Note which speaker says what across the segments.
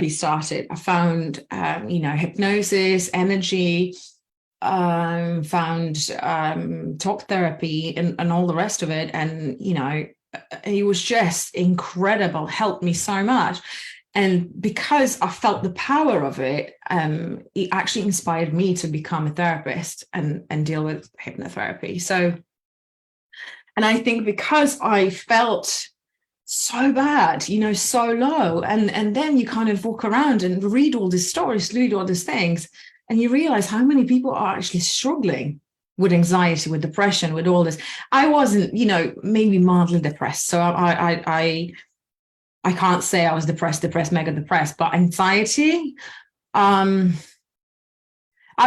Speaker 1: started. I found, hypnosis, energy, found talk therapy and all the rest of it. And, it was just incredible, helped me so much. And because I felt the power of it, it actually inspired me to become a therapist and deal with hypnotherapy. So, and I think because I felt so bad, so low, and then you kind of walk around and read all these stories, read all these things, and you realize how many people are actually struggling with anxiety, with depression, with all this. I wasn't, maybe mildly depressed, so I can't say I was depressed, mega depressed, but anxiety, I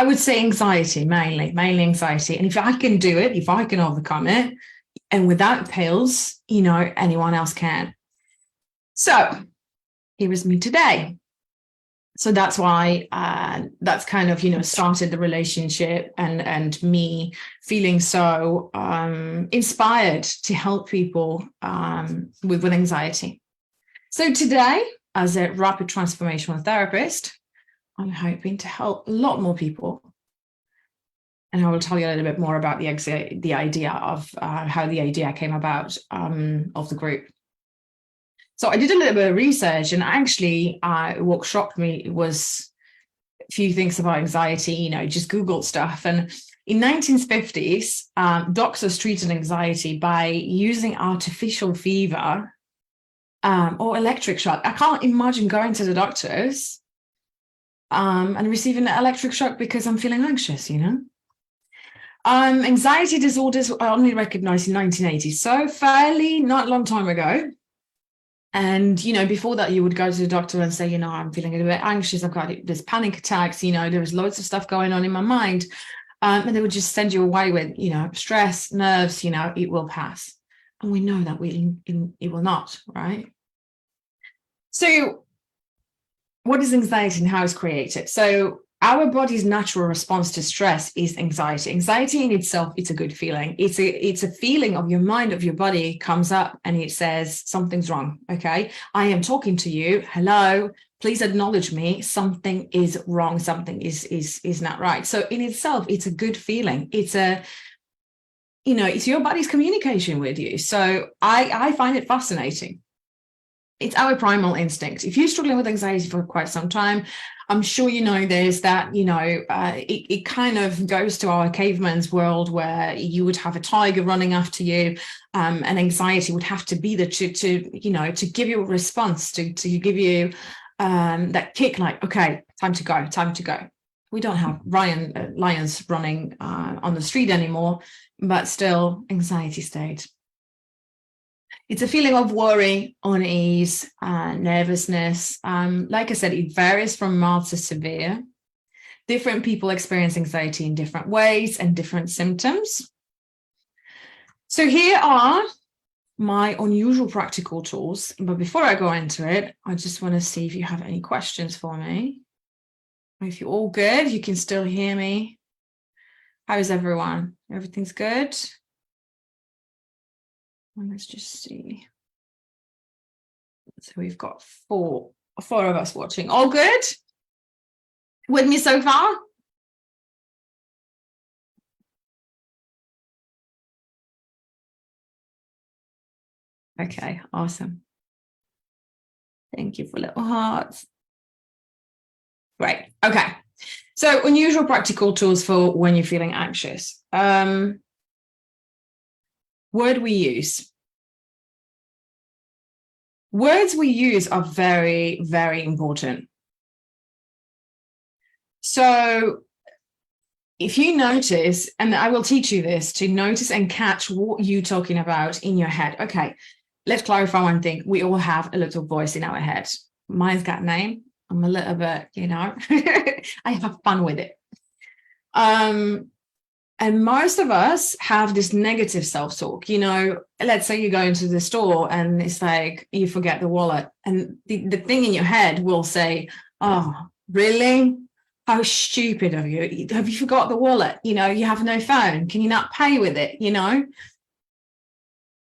Speaker 1: would say anxiety, mainly anxiety. And if I can do it, if I can overcome it, and without pills, anyone else can. So here is me today. So that's why that's kind of, started the relationship and me feeling so inspired to help people with anxiety. So today, as a rapid transformational therapist, I'm hoping to help a lot more people. And I will tell you a little bit more about the idea of how the idea came about of the group. So I did a little bit of research, and actually what shocked me was a few things about anxiety, just Googled stuff. And in 1950s, doctors treated anxiety by using artificial fever or electric shock. I can't imagine going to the doctors and receiving an electric shock because I'm feeling anxious, Anxiety disorders were only recognized in 1980, so fairly not a long time ago. And, before that, you would go to the doctor and say, I'm feeling a bit anxious. I've got this panic attacks, there was loads of stuff going on in my mind. And they would just send you away with, stress, nerves, it will pass. And we know that it will not, right? So what is anxiety and how it's created? So our body's natural response to stress is anxiety. Anxiety in itself, it's a good feeling. It's a feeling of your mind, of your body comes up and it says something's wrong. Okay, I am talking to you. Hello, please acknowledge me. Something is wrong. Something is not right. So in itself, it's a good feeling. It's your body's communication with you. So I find it fascinating. It's our primal instinct. If you're struggling with anxiety for quite some time, I'm sure there's that, it kind of goes to our caveman's world where you would have a tiger running after you, and anxiety would have to be there to give you a response, to give you that kick, like, okay, time to go. We don't have lions running on the street anymore, but still anxiety stayed. It's a feeling of worry, unease, nervousness. Like I said, it varies from mild to severe. Different people experience anxiety in different ways and different symptoms. So here are my unusual practical tools. But before I go into it, I just want to see if you have any questions for me. If you're all good, you can still hear me. How is everyone? Everything's good? Let's just see. So we've got four of us watching. All good with me so far? Okay, awesome. Thank you for little hearts. Great. Okay. So unusual practical tools for when you're feeling anxious. Word we use. Words we use are very, very important. So if you notice, and I will teach you this, to notice and catch what you're talking about in your head. Okay, let's clarify one thing. We all have a little voice in our head. Mine's got a name. I'm a little bit, I have fun with it. And most of us have this negative self-talk, let's say you go into the store and it's like you forget the wallet, and the thing in your head will say, oh, really? How stupid of you. Have you forgot the wallet? You have no phone. Can you not pay with it?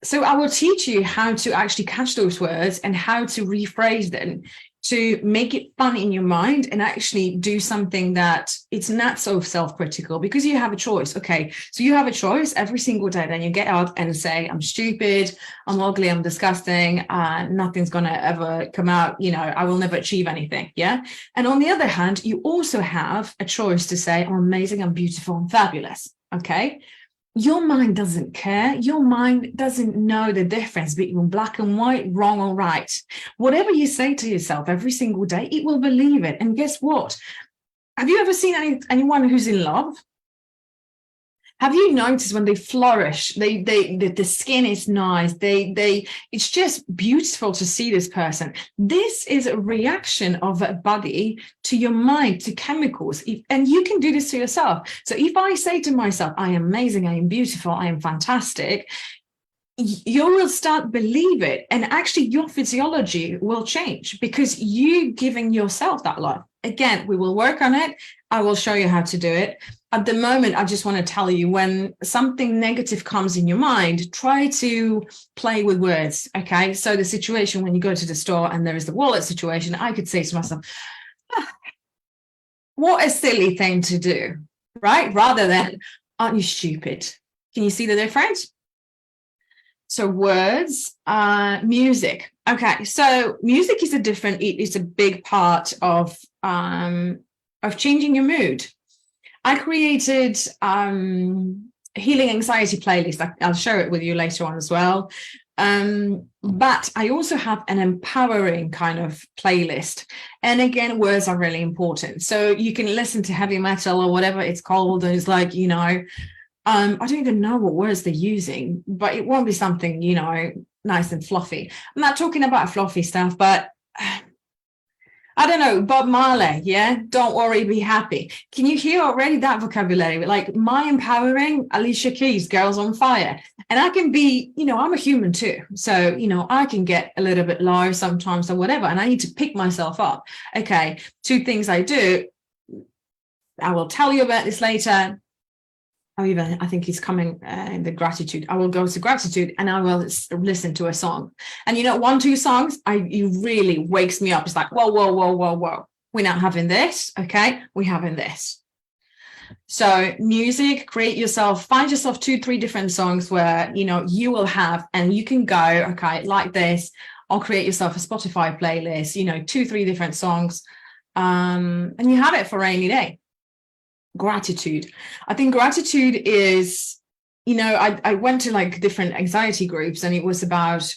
Speaker 1: So I will teach you how to actually catch those words and how to rephrase them. to make it fun in your mind and actually do something that it's not so self-critical, because you have a choice. Okay, so you have a choice every single day. Then you get out and say, I'm stupid, I'm ugly, I'm disgusting, nothing's gonna ever come out, I will never achieve anything. Yeah. And on the other hand, you also have a choice to say, I'm amazing, I'm beautiful, I'm fabulous. Okay. Your mind doesn't care. Your mind doesn't know the difference between black and white, wrong or right. Whatever you say to yourself every single day, it will believe it. And guess what? Have you ever seen anyone who's in love? Have you noticed when they flourish, the skin is nice, it's just beautiful to see this person. This is a reaction of a body to your mind, to chemicals. And you can do this to yourself. So if I say to myself, I am amazing, I am beautiful, I am fantastic, you will start believe it, and actually your physiology will change because you giving yourself that love. Again, we will work on it. I will show you how to do it. At the moment, I just want to tell you, when something negative comes in your mind, try to play with words. Okay, so the situation when you go to the store and there is the wallet situation, I could say to myself, what a silly thing to do, right? Rather than, aren't you stupid? Can you see the difference? So words, music. Okay, so music is it's a big part of changing your mood. I created healing anxiety playlist. I'll share it with you later on as well. But I also have an empowering kind of playlist. And again, words are really important. So you can listen to heavy metal or whatever it's called. And it's like, I don't even know what words they're using, but it won't be something, nice and fluffy. I'm not talking about fluffy stuff, but I don't know, Bob Marley, yeah? Don't worry, be happy. Can you hear already that vocabulary? Like my empowering, Alicia Keys, Girls on Fire. And I can be, I'm a human too. So, I can get a little bit low sometimes or whatever, and I need to pick myself up. Okay, 2 things I do. I will tell you about this later. I think he's coming in the gratitude. I will go to gratitude and I will listen to a song. And 1, 2 songs, it really wakes me up. It's like, whoa, whoa, whoa, whoa, whoa. We're not having this. Okay. We're having this. So music, find yourself 2, 3 different songs where, you will have, and you can go, okay, like this, or create yourself a Spotify playlist, 2, 3 different songs. And you have it for a rainy day. Gratitude. I think gratitude is, I went to like different anxiety groups, and it was about,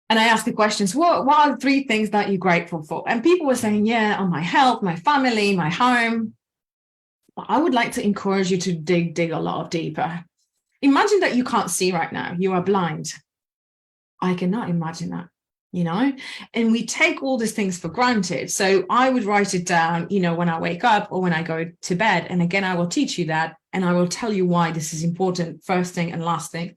Speaker 1: and I asked the questions, what are 3 things that you're grateful for? And people were saying, on my health, my family, my home. Well, I would like to encourage you to dig a lot deeper. Imagine that you can't see right now. You are blind. I cannot imagine that. And we take all these things for granted. So I would write it down, when I wake up or when I go to bed. And again, I will teach you that, and I will tell you why this is important, first thing and last thing.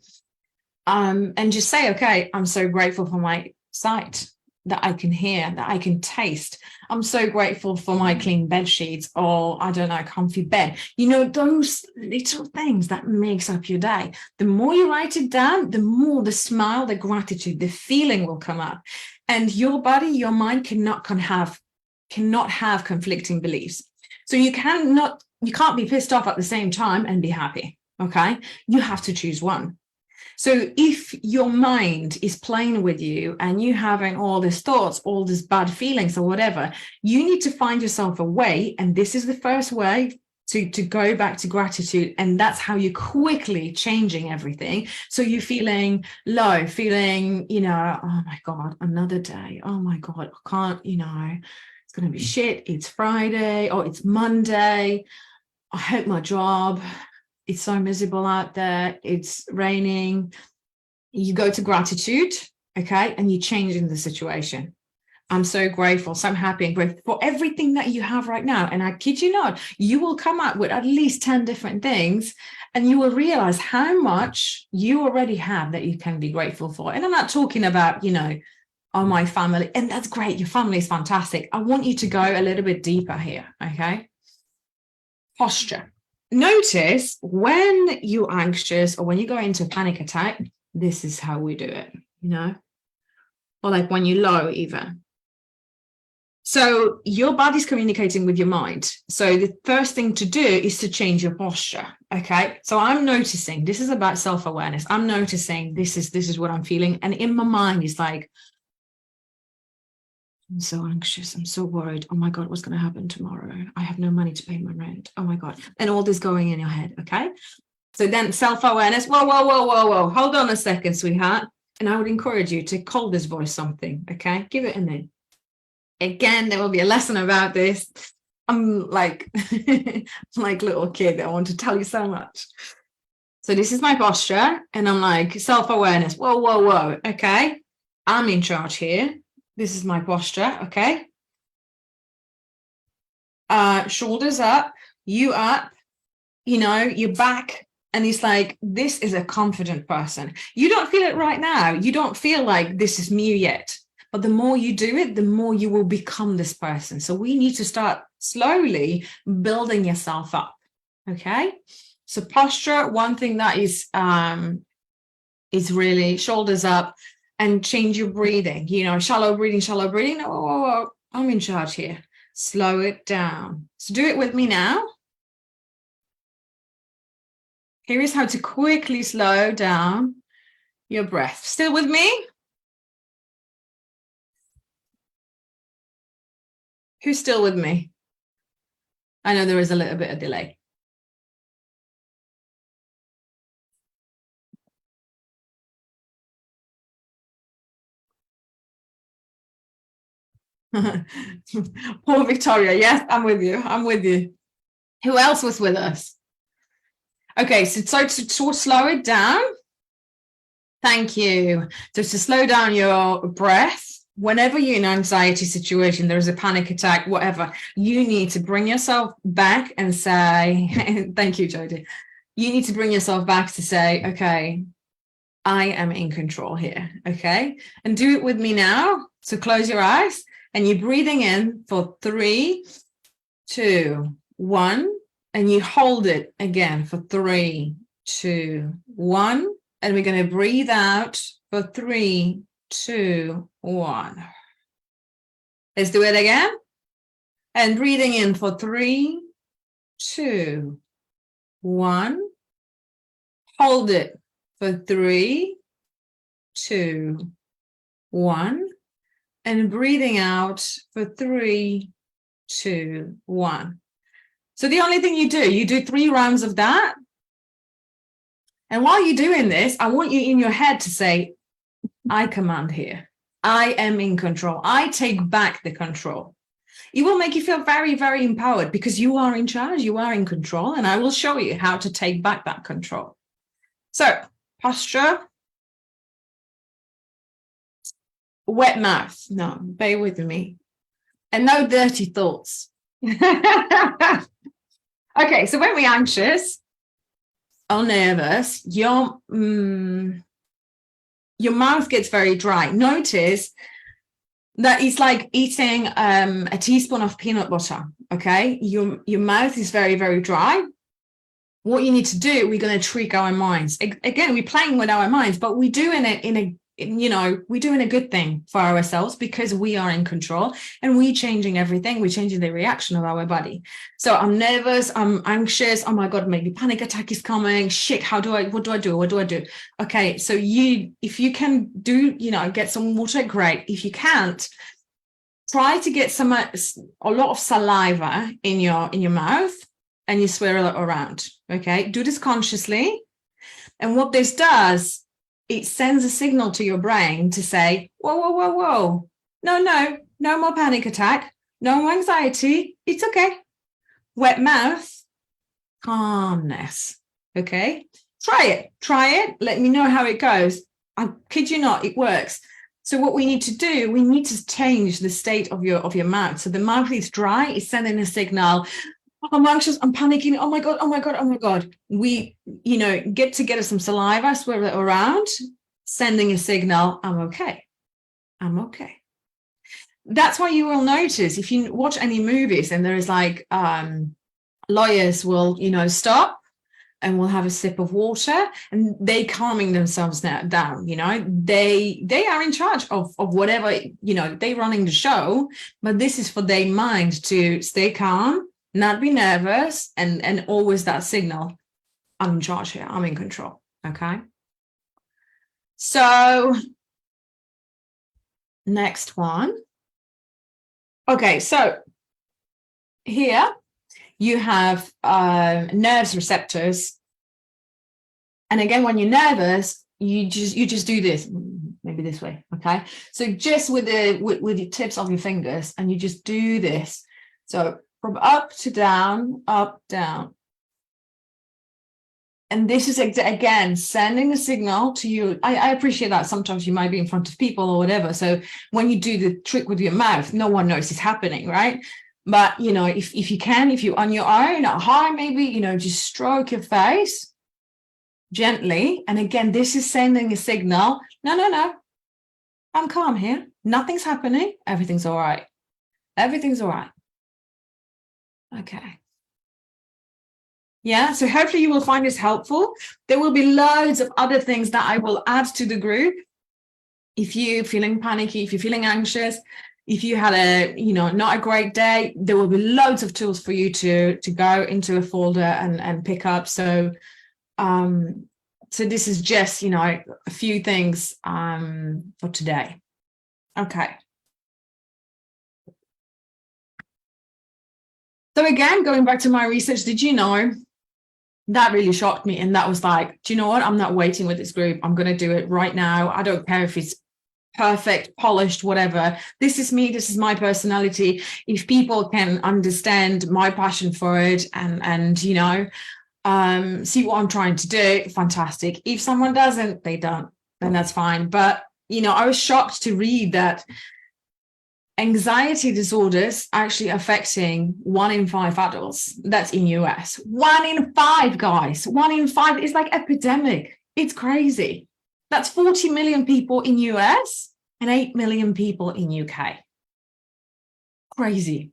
Speaker 1: And just say, okay, I'm so grateful for my sight, that I can hear, that I can taste. I'm so grateful for my clean bed sheets, or I don't know, comfy bed. Those little things that makes up your day. The more you write it down, the more the smile, the gratitude, the feeling will come up. And your body, your mind cannot have conflicting beliefs. So you can't be pissed off at the same time and be happy. Okay. You have to choose one. So if your mind is playing with you and you having all these thoughts, all these bad feelings or whatever, you need to find yourself a way. And this is the first way to go back to gratitude. And that's how you're quickly changing everything. So you're feeling low, feeling, oh my God, another day. Oh my God, I can't, it's going to be shit. It's Friday or it's Monday. I hate my job. It's so miserable out there. It's raining. You go to gratitude, okay, and you change in the situation. I'm so grateful, so I'm happy and grateful for everything that you have right now. And I kid you not, you will come up with at least 10 different things, and you will realize how much you already have that you can be grateful for. And I'm not talking about, oh, my family, and that's great. Your family is fantastic. I want you to go a little bit deeper here, okay? Posture. Notice when you're anxious or when you go into a panic attack, this is how we do it, or like when you're low even. So your body's communicating with your mind. So the first thing to do is to change your posture. Okay. So I'm noticing, this is about self-awareness. I'm noticing this is what I'm feeling. And in my mind is like, I'm so anxious. I'm so worried. Oh my God, what's going to happen tomorrow? I have no money to pay my rent. Oh my God. And all this going in your head. Okay. So then self-awareness. Whoa. Hold on a second, sweetheart. And I would encourage you to call this voice something. Okay. Give it a name. Again, there will be a lesson about this. I'm like, like little kid. I want to tell you so much. So this is my posture. And I'm like, self-awareness. Whoa. Okay. I'm in charge here. This is my posture. Okay. Shoulders up, you up, your back. And it's like, this is a confident person. You don't feel it right now. You don't feel like this is me yet. But the more you do it, the more you will become this person. So we need to start slowly building yourself up. Okay. So posture, one thing that is really shoulders up, and change your breathing. Shallow breathing. Oh, I'm in charge here. Slow it down. So do it with me now. Here is how to quickly slow down your breath. Still with me? Who's still with me? I know there is a little bit of delay. Poor Victoria. Yes, I'm with you. Who else was with us? Okay, so to slow it down. Thank you. So to slow down your breath, whenever you're in an anxiety situation, there's a panic attack, whatever, you need to bring yourself back and say, thank you, Jodie. You need to bring yourself back to say, okay, I am in control here. Okay. And do it with me now. So close your eyes and you're breathing in for 3, 2, 1. And you hold it again for 3, 2, 1. And we're going to breathe out for 3, 2, 1. Let's do it again. And breathing in for 3, 2, 1. Hold it for 3, 2, 1. And breathing out for 3, 2, 1. So the only thing you do 3 rounds of that. And while you're doing this, I want you in your head to say, I command here. I am in control. I take back the control. It will make you feel very, very empowered because you are in charge. You are in control. And I will show you how to take back that control. So posture. Wet mouth. No, bear with me. And no dirty thoughts. Okay, so when we're anxious or nervous, your mouth gets very dry. Notice that it's like eating a teaspoon of peanut butter. Okay, your mouth is very, very dry. What you need to do, we're going to trick our minds. Again, we're playing with our minds, but we're doing it we're doing a good thing for ourselves because we are in control and we're changing everything. We're changing the reaction of our body. So I'm nervous, I'm anxious. Oh my God, maybe panic attack is coming. Shit, what do I do? Okay, so if you can do, get some water, great. If you can't, try to get a lot of saliva in your mouth and you swirl it around. Okay, do this consciously. And what this does, it sends a signal to your brain to say, whoa. No more panic attack. No more anxiety. It's okay. Wet mouth, calmness. Okay. Try it. Let me know how it goes. I kid you not, it works. So what we need to do, we need to change the state of your mouth. So the mouth is dry, it's sending a signal. I'm anxious, I'm panicking. Oh my God. We, get together some saliva, swirl it around, sending a signal, I'm okay. That's why you will notice if you watch any movies and there is like lawyers will, stop and will have a sip of water, and they calming themselves down. They are in charge of whatever, they running the show, but this is for their mind to stay calm, not be nervous, and always that signal, I'm in charge here, I'm in control. Okay, so next one. Okay, so here you have nerves receptors, and again, when you're nervous, you just do this, maybe this way. Okay, so just with the tips of your fingers, and you just do this. So from up to down, up, down. And this is, again, sending a signal to you. I appreciate that sometimes you might be in front of people or whatever. So when you do the trick with your mouth, no one knows it's happening, right? But, if you can, if you're on your own, at high, maybe, just stroke your face gently. And again, this is sending a signal. No, I'm calm here. Nothing's happening. Everything's all right. Everything's all right. Okay. Yeah, so hopefully you will find this helpful. There will be loads of other things that I will add to the group. If you're feeling panicky, if you're feeling anxious, if you had not a great day, there will be loads of tools for you to go into a folder and pick up. So this is just, a few things for today. Okay. So again, going back to my research, did you know that really shocked me? And that was like, do you know what? I'm not waiting with this group. I'm going to do it right now. I don't care if it's perfect, polished, whatever. This is me. This is my personality. If people can understand my passion for it and see what I'm trying to do, fantastic. If someone doesn't, they don't, then that's fine. But, I was shocked to read that anxiety disorders actually affecting 1 in 5 adults. That's in US. 1 in 5, guys. 1 in 5 is like epidemic. It's crazy. That's 40 million people in US and 8 million people in UK. Crazy.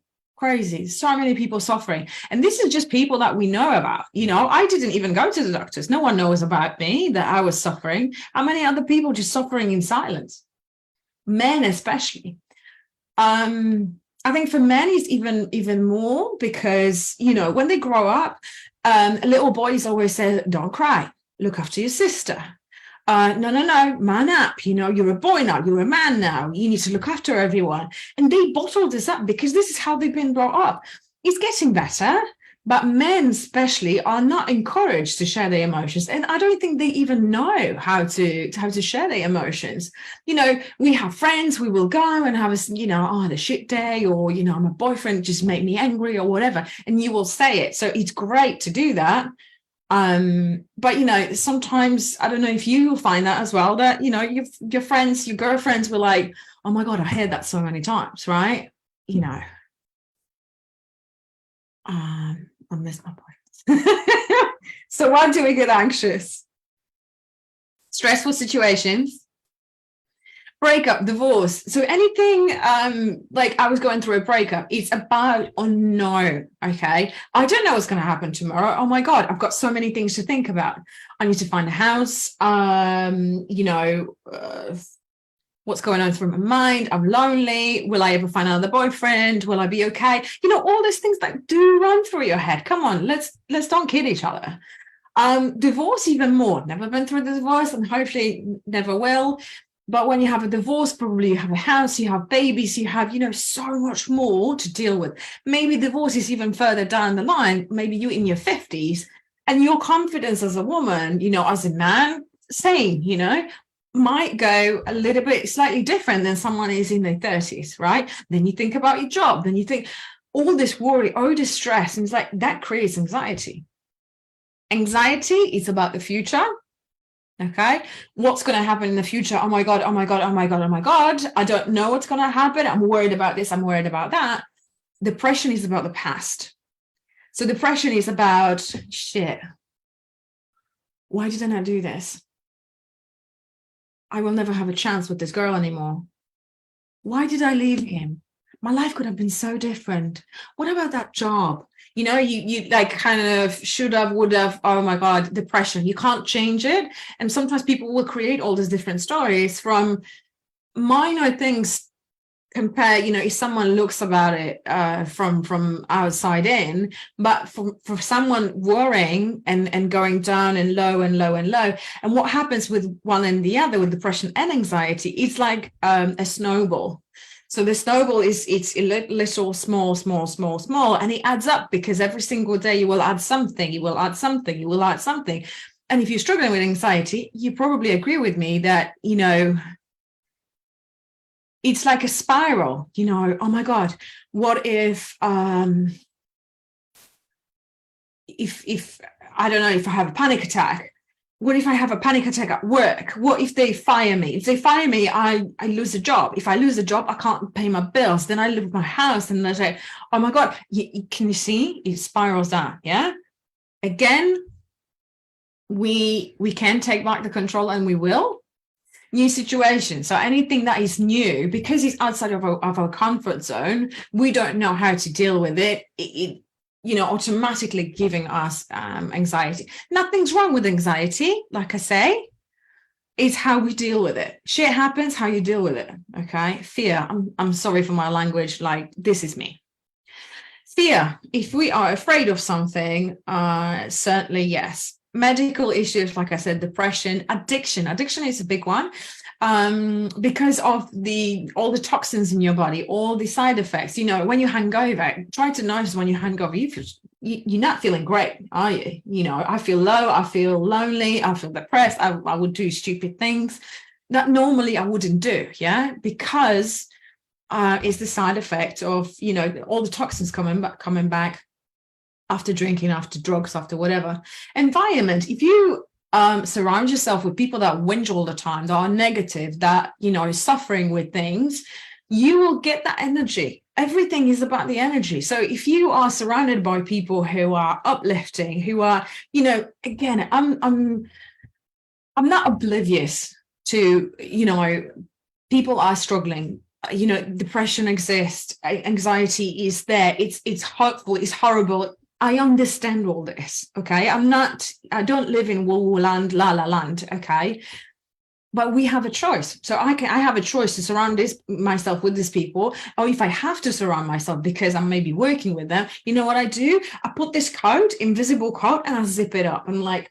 Speaker 1: So many people suffering. And this is just people that we know about. I didn't even go to the doctors. No one knows about me, that I was suffering. How many other people just suffering in silence? Men especially. I think for men it's even more because, when they grow up, little boys always say, don't cry, look after your sister. No, man up, you're a boy now, you're a man now, you need to look after everyone. And they bottle this up because this is how they've been brought up. It's getting better, but men especially are not encouraged to share their emotions. And I don't think they even know how to share their emotions. We have friends, we will go and have the shit day, or, my boyfriend just made me angry or whatever. And you will say it. So it's great to do that. But, sometimes, I don't know if you find that as well, that, your friends, your girlfriends were like, oh my God, I heard that so many times, right? I missed my point. So why do we get anxious? Stressful situations, breakup, divorce. So anything like I was going through a breakup, it's about unknown. Okay, I don't know what's going to happen tomorrow. Oh my God, I've got so many things to think about. I need to find a house. What's going on through my mind? I'm lonely. Will I ever find another boyfriend? Will I be okay? All these things that do run through your head. Come on, let's don't kid each other. Divorce even more. Never been through the divorce and hopefully never will. But when you have a divorce, probably you have a house, you have babies, you have, so much more to deal with. Maybe divorce is even further down the line. Maybe you're in your 50s and your confidence as a woman, as a man, same, might go a little bit slightly different than someone is in their 30s, right? Then you think about your job, then you think all this worry, all this stress, and it's like that creates anxiety. Anxiety is about the future. Okay, what's going to happen in the future? Oh my God, oh my God, oh my God, oh my God. I don't know what's going to happen. I'm worried about this. I'm worried about that. Depression is about the past. So depression is about shit. Why did I not do this? I will never have a chance with this girl anymore. Why did I leave him? my life could have been so different. What about that job? You like kind of should have, would have, oh my God, depression. You can't change it. And sometimes people will create all these different stories from minor things compare, if someone looks about it from outside in, but for someone worrying and going down and low and low and low, and what happens with one and the other, with depression and anxiety, it's like a snowball. So the snowball it's a little small, and it adds up, because every single day you will add something, you will add something, you will add something. And if you're struggling with anxiety, you probably agree with me that, it's like a spiral, oh my God, what if I don't know, if I have a panic attack, what if I have a panic attack at work? What if they fire me? If they fire me, I lose a job. If I lose a job, I can't pay my bills. Then I leave my house, and they say, oh my God, can you see? It spirals down, yeah? Again, we can take back the control, and we will. New situation. So anything that is new, because it's outside of our comfort zone, we don't know how to deal with it. It automatically giving us anxiety. Nothing's wrong with anxiety. Like I say, it's how we deal with it. Shit happens, how you deal with it. Okay. Fear. I'm sorry for my language. Like, this is me. Fear. If we are afraid of something, certainly yes. Medical issues, like I said, depression, addiction is a big one, because of all the toxins in your body, all the side effects. When you hangover, try to notice when you hangover, you're not feeling great, are you? I feel low, I feel lonely, I feel depressed. I would do stupid things that normally I wouldn't do, yeah, because it's the side effect of all the toxins coming back after drinking, after drugs, after whatever. Environment. If you surround yourself with people that whinge all the time, that are negative, that is suffering with things, you will get that energy. Everything is about the energy. So if you are surrounded by people who are uplifting, who are, again, I'm not oblivious to, people are struggling. Depression exists, anxiety is there, it's hurtful, it's horrible. I understand all this, okay? I don't live in woo land, la la land, okay? But we have a choice. So I have a choice to surround myself with these people, or if I have to surround myself because I'm maybe working with them, you know what I do? I put this coat, invisible coat, and I zip it up. I'm like,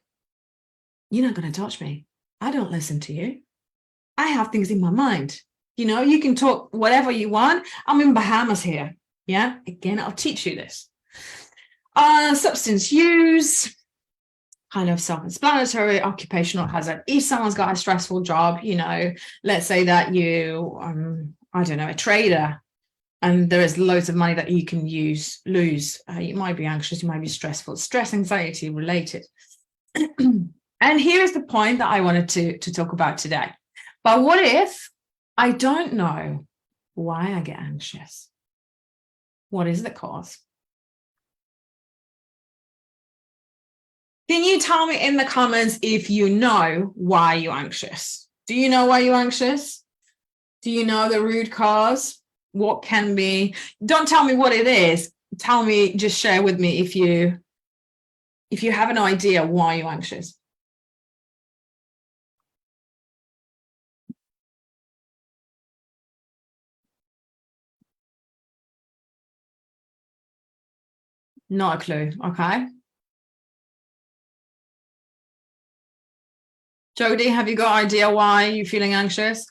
Speaker 1: you're not going to touch me. I don't listen to you. I have things in my mind. You can talk whatever you want. I'm in Bahamas here. Yeah. Again, I'll teach you this. Substance use, kind of self-explanatory, occupational hazard. If someone's got a stressful job, let's say that you, I don't know, a trader, and there is loads of money that you can lose. You might be anxious, you might be stressful, stress, anxiety related. And here's the point that I wanted to talk about today. But what if I don't know why I get anxious? What is the cause? Can you tell me in the comments if you know why you're anxious? Do you know why you're anxious? Do you know the root cause? What can be? Don't tell me what it is. Tell me, just share with me if you have an idea why you're anxious. Not a clue. Okay. Jody, have you got an idea why you're feeling anxious?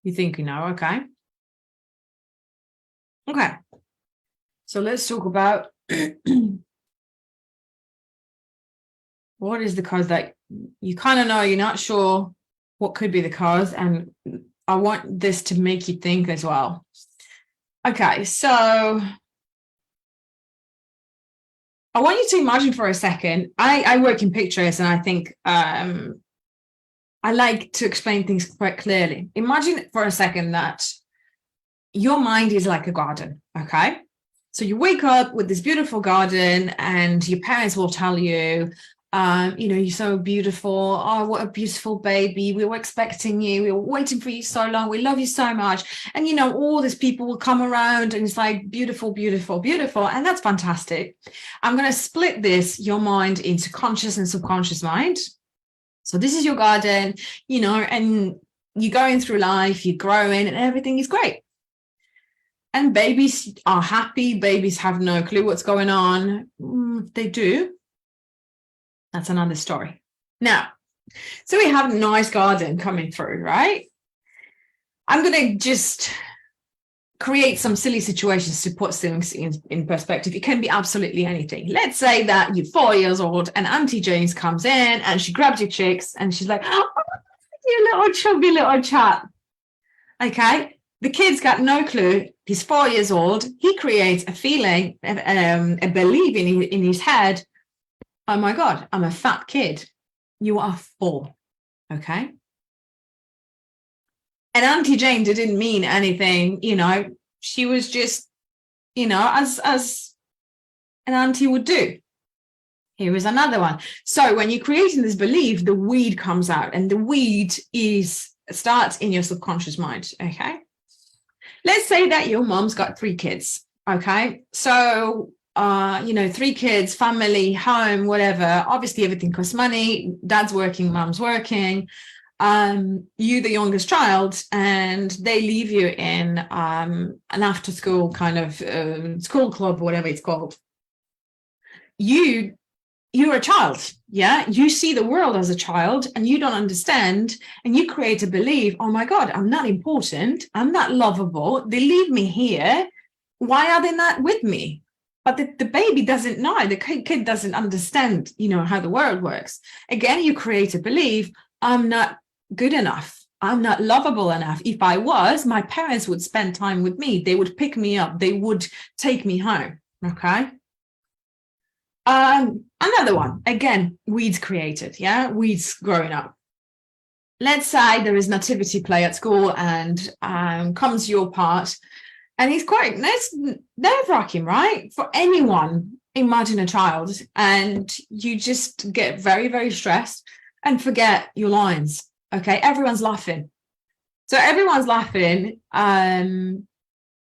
Speaker 1: You think you know, okay. Okay. So let's talk about what is the cause that you kind of know, you're not sure what could be the cause, and I want this to make you think as well. Okay, so I want you to imagine for a second, I work in pictures, and I think I like to explain things quite clearly. Imagine for a second that your mind is like a garden, okay? So you wake up with this beautiful garden, and your parents will tell you, You're so beautiful. Oh, what a beautiful baby. We were expecting you. We were waiting for you so long. We love you so much. And, all these people will come around and it's like beautiful, beautiful, beautiful. And that's fantastic. I'm going to split your mind into conscious and subconscious mind. So this is your garden, and you're going through life, you're growing and everything is great. And babies are happy. Babies have no clue what's going on. They do. That's another story. Now, so we have a nice garden coming through, right? I'm going to just create some silly situations to put things in perspective. It can be absolutely anything. Let's say that you're 4 years old and Auntie James comes in and she grabs your cheeks and she's like, oh, you little chubby little chap. Okay. The kid's got no clue. He's 4 years old. He creates a feeling, a belief in his head. Oh my God, I'm a fat kid. You are 4. Okay. And Auntie Jane didn't mean anything, she was just, as an auntie would do. Here is another one. So when you're creating this belief, the weed comes out, and the weed starts in your subconscious mind. Okay. Let's say that your mom's got 3 kids. Okay. So, 3 kids, family, home, whatever. Obviously, everything costs money. Dad's working, mom's working. You, the youngest child, and they leave you in an after school kind of school club, whatever it's called. You're a child, yeah? You see the world as a child and you don't understand, and you create a belief, oh my God, I'm not important, I'm not lovable, they leave me here, why are they not with me? But the baby doesn't know, the kid doesn't understand, how the world works. Again, you create a belief, I'm not good enough, I'm not lovable enough. If I was, my parents would spend time with me, they would pick me up, they would take me home, okay? Another one, again, weeds created, yeah, weeds growing up. Let's say there is nativity play at school and comes your part, and it's quite nerve-wracking, right? For anyone, imagine a child, and you just get very, very stressed and forget your lines, okay? Everyone's laughing. So everyone's laughing, and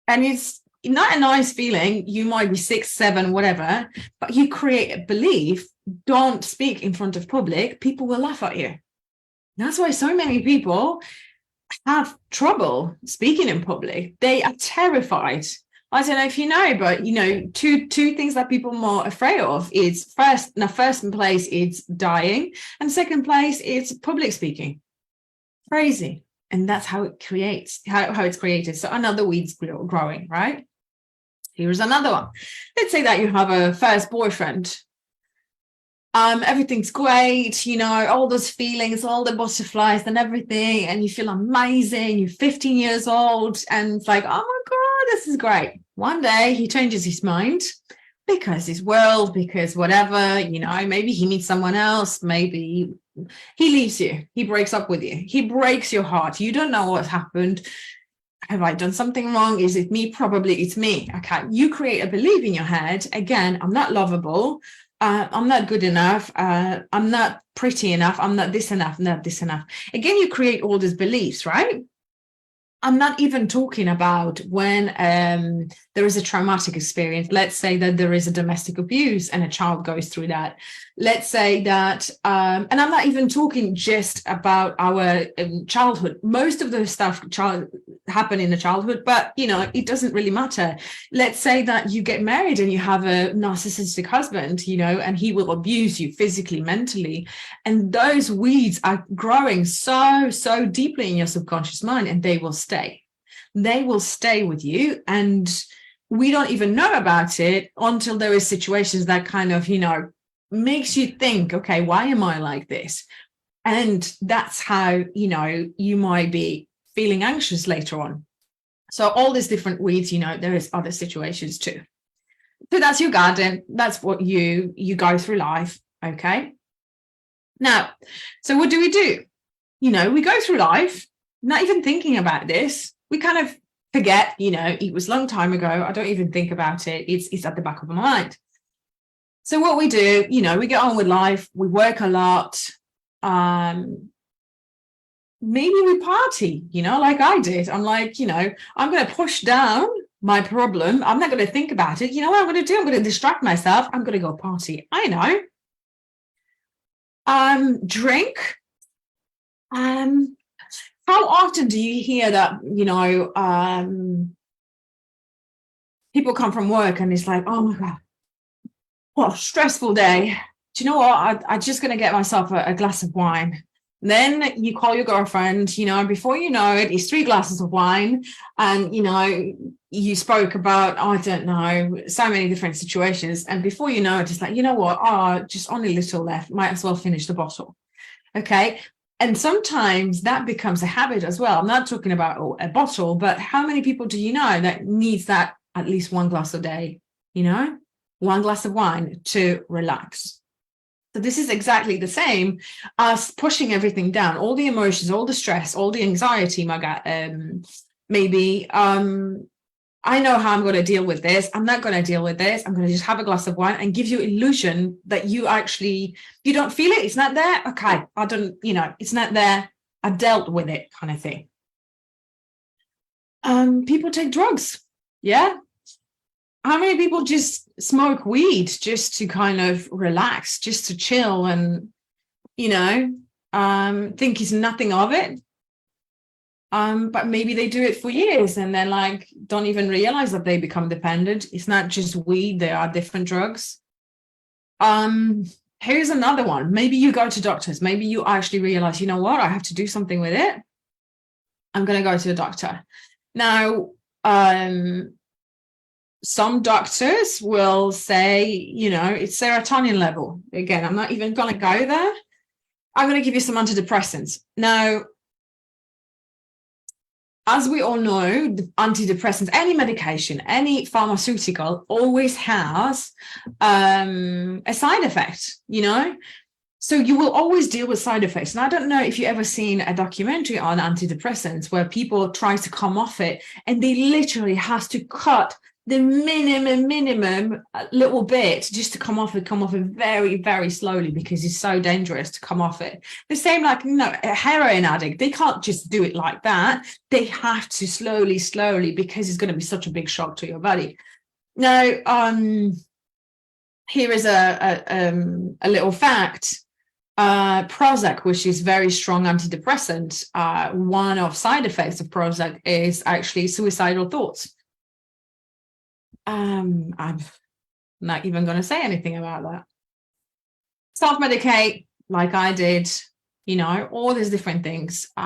Speaker 1: it's not a nice feeling. You might be 6, 7, whatever, but you create a belief, don't speak in front of public, people will laugh at you. That's why so many people have trouble speaking in public. They are terrified. I don't know if you know, but two things that people are more afraid of is first in place, it's dying, and second place, it's public speaking. Crazy. And that's how it creates, how it's created. So another weed's growing, right? Here's another one. Let's say that you have a first boyfriend. Everything's great, all those feelings, all the butterflies and everything, and you feel amazing. You're 15 years old, and it's like, oh my God, this is great. One day he changes his mind because his world, because whatever, maybe he meets someone else, maybe he leaves you, he breaks up with you, he breaks your heart. You don't know what's happened. Have I done something wrong? Is it me? Probably it's me. Okay. You create a belief in your head. Again, I'm not lovable. I'm not good enough. I'm not pretty enough. I'm not this enough, not this enough. Again, you create all these beliefs, right? I'm not even talking about when there is a traumatic experience. Let's say that there is a domestic abuse and a child goes through that. Let's say that, and I'm not even talking just about our childhood. Most of the stuff happen in the childhood, but it doesn't really matter. Let's say that you get married and you have a narcissistic husband, and he will abuse you physically, mentally, and those weeds are growing so deeply in your subconscious mind, and they will stay. They will stay with you, and we don't even know about it until there is situations that kind of makes you think, okay, why am I like this? And that's how you might be feeling anxious later on. So all these different weeds, there is other situations too. So that's your garden. That's what you go through life. Okay. Now, so what do? We go through life, not even thinking about this. We kind of forget, it was a long time ago. I don't even think about it. It's at the back of my mind. So what we do, we get on with life, we work a lot. Maybe we party, like I did. I'm like, I'm going to push down my problem. I'm not going to think about it. You know what I'm going to do? I'm going to distract myself. I'm going to go party. I know. Drink. How often do you hear that, people come from work and it's like, oh my God, what a stressful day. Do you know what? I'm just going to get myself a glass of wine. Then you call your girlfriend, before you know it, it's 3 glasses of wine. And, you spoke about, I don't know, so many different situations. And before you know it, it's like, you know what? Oh, just only a little left. Might as well finish the bottle. Okay. And sometimes that becomes a habit as well. I'm not talking about a bottle, but how many people do you know that needs that at least 1 glass a day, 1 glass of wine to relax? So this is exactly the same as pushing everything down, all the emotions, all the stress, all the anxiety, maybe, I know how I'm going to deal with this. I'm not going to deal with this. I'm going to just have a glass of wine and give you illusion that you don't feel it. It's not there. Okay. I don't, it's not there. I dealt with it, kind of thing. People take drugs. Yeah. How many people just smoke weed just to kind of relax, just to chill and, think it's nothing of it? But maybe they do it for years and then don't even realize that they become dependent. It's not just weed, there are different drugs. Here's another one. Maybe you go to doctors. Maybe you actually realize, you know what, I have to do something with it. I'm going to go to the doctor. Now, some doctors will say, it's serotonin level. Again, I'm not even going to go there. I'm going to give you some antidepressants. Now, as we all know, antidepressants, any medication, any pharmaceutical always has a side effect, So you will always deal with side effects. And I don't know if you've ever seen a documentary on antidepressants where people try to come off it and they literally have to cut the minimum little bit just to come off it very, very slowly because it's so dangerous to come off it. The same a heroin addict, they can't just do it like that. They have to slowly because it's going to be such a big shock to your body. Now, here is a little fact. Prozac, which is very strong antidepressant, one of side effects of Prozac is actually suicidal thoughts. I'm not even going to say anything about that. Self-medicate like I did, all these different things to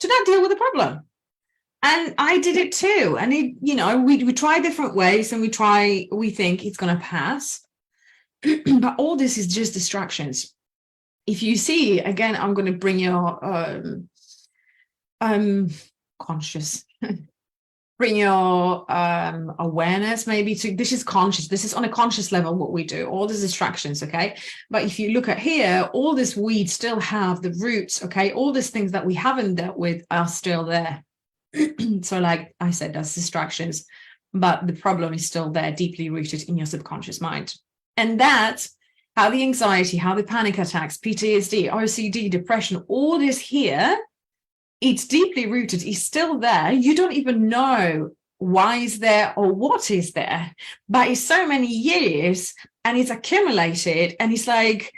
Speaker 1: not deal with the problem. And I did it too. And we try different ways and we think it's going to pass. But all this is just distractions. If you see, again, I'm going to bring your conscious bring your awareness maybe to, this is conscious, this is on a conscious level what we do, all these distractions, okay? But if you look at here, all this weeds still have the roots, okay? All these things that we haven't dealt with are still there. So like I said, that's distractions, but the problem is still there, deeply rooted in your subconscious mind. And that's how the anxiety, how the panic attacks, PTSD, OCD, depression, all this here, it's deeply rooted, it's still there. You don't even know why it's there or what is there, but it's so many years and it's accumulated and it's like,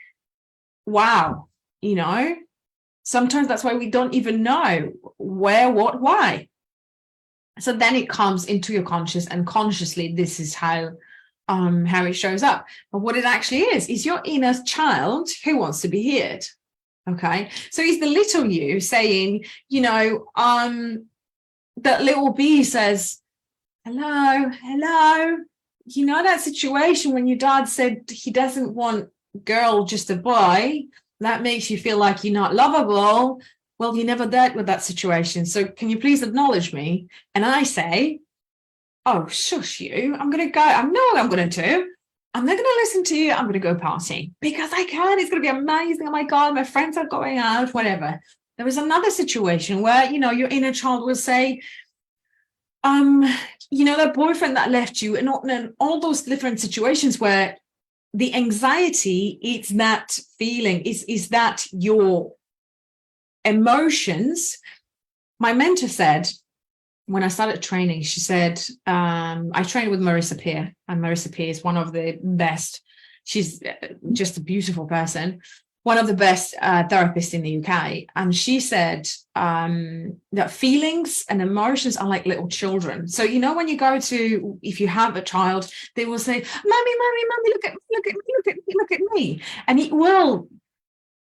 Speaker 1: wow, sometimes that's why we don't even know where, what, why. So then it comes into your conscious and consciously, this is how it shows up. But what it actually is your inner child who wants to be heard. Okay, so it's the little you saying, that little bee says, hello, that situation when your dad said he doesn't want girl, just a boy, that makes you feel like you're not lovable. Well, you never dealt with that situation. So can you please acknowledge me? And I say, oh, shush you, I'm going to go. I know what I'm going to do. I'm not going to listen to you. I'm going to go party because I can. It's going to be amazing. Oh my God, my friends are going out, whatever. There was another situation where, your inner child will say, that boyfriend that left you and all those different situations where the anxiety, it's that feeling, is that your emotions. My mentor said, when I started training, she said, I trained with Marissa Peer, and Marissa Peer is one of the best. She's just a beautiful person, one of the best therapists in the UK. And she said that feelings and emotions are like little children. So, you know, when you go to, if you have a child, they will say, Mommy, Mommy, Mommy, look at me, look at me, look at me, look at me. And it will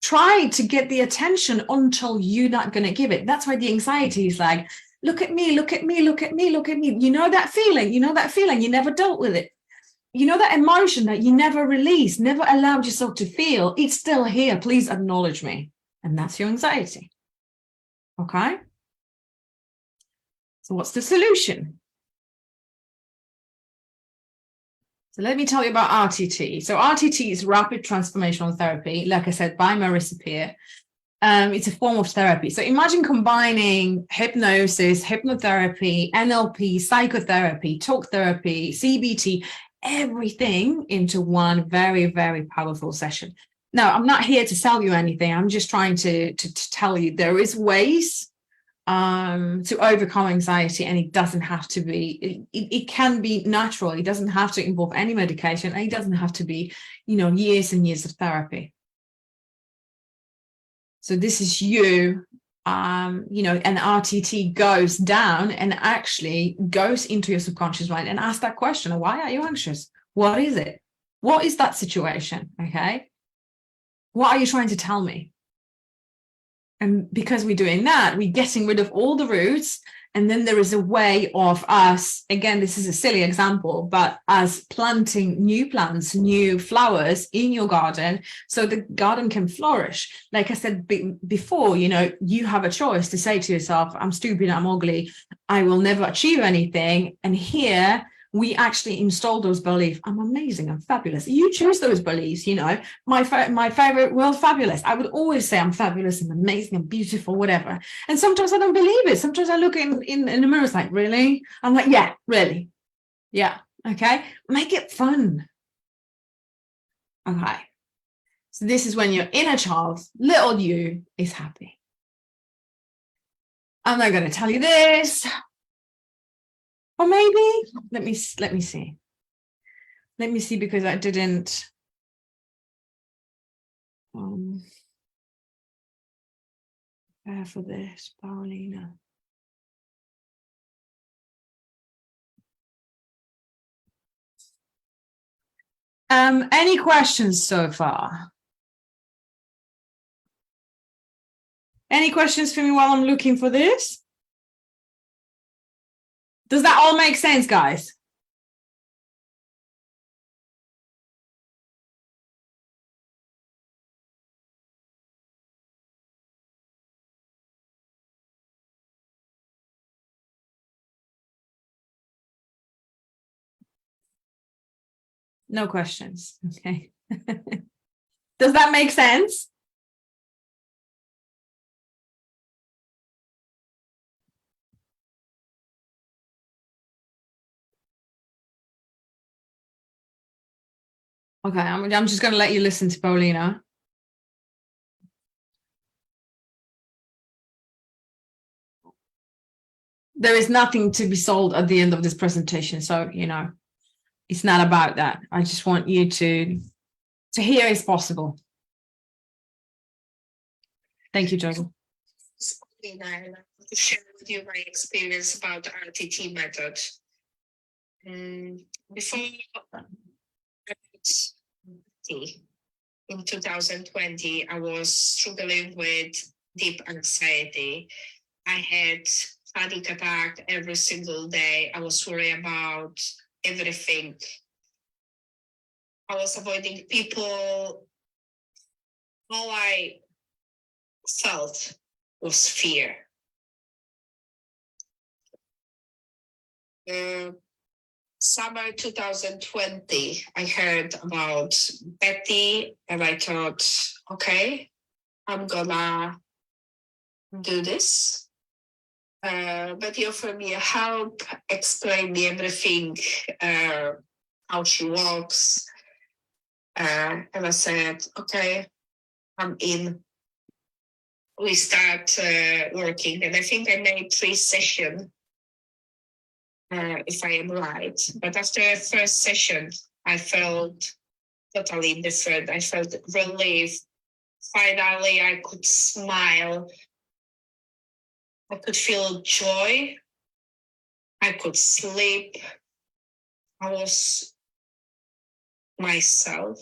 Speaker 1: try to get the attention until you're not going to give it. That's why the anxiety is like, look at me, look at me, look at me, look at me. You know that feeling, you never dealt with it. You know that emotion that you never released, never allowed yourself to feel. It's still here. Please acknowledge me. And that's your anxiety. Okay? So what's the solution? So let me tell you about RTT. So RTT is Rapid Transformational Therapy, like I said, by Marissa Peer. It's a form of therapy. So imagine combining hypnosis, hypnotherapy, NLP, psychotherapy, talk therapy, CBT, everything into one very, very powerful session. Now, I'm not here to sell you anything. I'm just trying to tell you there is ways to overcome anxiety, and it doesn't have to be, it can be natural. It doesn't have to involve any medication, and it doesn't have to be, you know, years and years of therapy. So this is you, you know, and RTT goes down and actually goes into your subconscious mind and asks that question, why are you anxious? What is it? What is that situation? Okay. What are you trying to tell me? And because we're doing that, we're getting rid of all the roots. And then there is a way of us, again, this is a silly example, but as planting new plants, new flowers in your garden, so the garden can flourish. Like I said before, you know, you have a choice to say to yourself, I'm stupid, I'm ugly, I will never achieve anything. And here we actually install those beliefs. I'm amazing, I'm fabulous. You choose those beliefs, you know, my favorite, well, fabulous. I would always say I'm fabulous and amazing and beautiful, whatever. And sometimes I don't believe it. Sometimes I look in the mirror, it's like, really? I'm like, yeah, really. Yeah, okay. Make it fun. Okay. So this is when your inner child, little you, is happy. I'm not going to tell you this. Or maybe, let me see. Let me see, because I didn't prepare for this, Paulina. Any questions so far? Any questions for me while I'm looking for this? Does that all make sense, guys? No questions. Okay. Does that make sense? Okay, I'm just going to let you listen to Paulina. There is nothing to be sold at the end of this presentation, so, you know, it's not about that. I just want you to hear it's possible. Thank you, Joel.
Speaker 2: I'd like to share with you my experience about the RTT method. Before in 2020, I was struggling with deep anxiety. I had panic attack every single day. I was worried about everything. I was avoiding people. All I felt was fear. Summer 2020, I heard about Betty and I thought, okay, I'm gonna do this. Betty offered me a help, explained me everything, how she works. And I said, okay, I'm in. We start working, and I think I made 3 sessions, if I am right. But after the first session, I felt totally different. I felt relief. Finally, I could smile. I could feel joy. I could sleep. I was myself.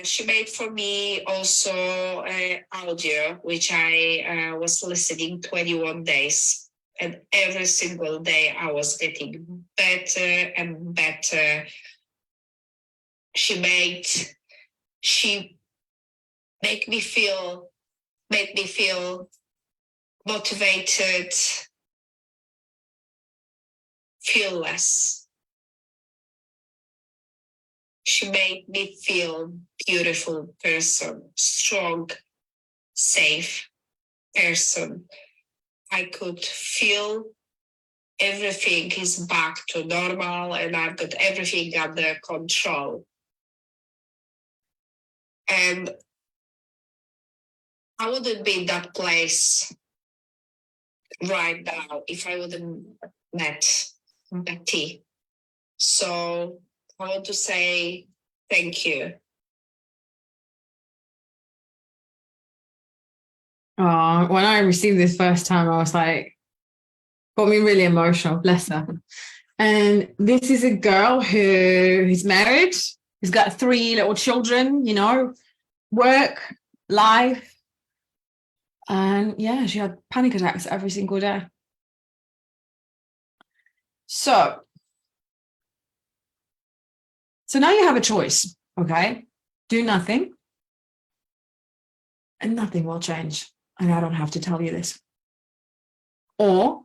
Speaker 2: She made for me also audio, which I was listening 21 days. And every single day I was getting better and better. She made me feel motivated, fearless. She made me feel beautiful person, strong, safe person. I could feel everything is back to normal and I've got everything under control. And I wouldn't be in that place right now if I wouldn't met Betty. So I want to say thank you.
Speaker 1: Oh, when I received this first time, I was like, got me really emotional, bless her. And this is a girl who is married, who's got 3 little children, you know, work, life. And yeah, she had panic attacks every single day. So now you have a choice, okay? Do nothing and nothing will change. And I don't have to tell you this. Or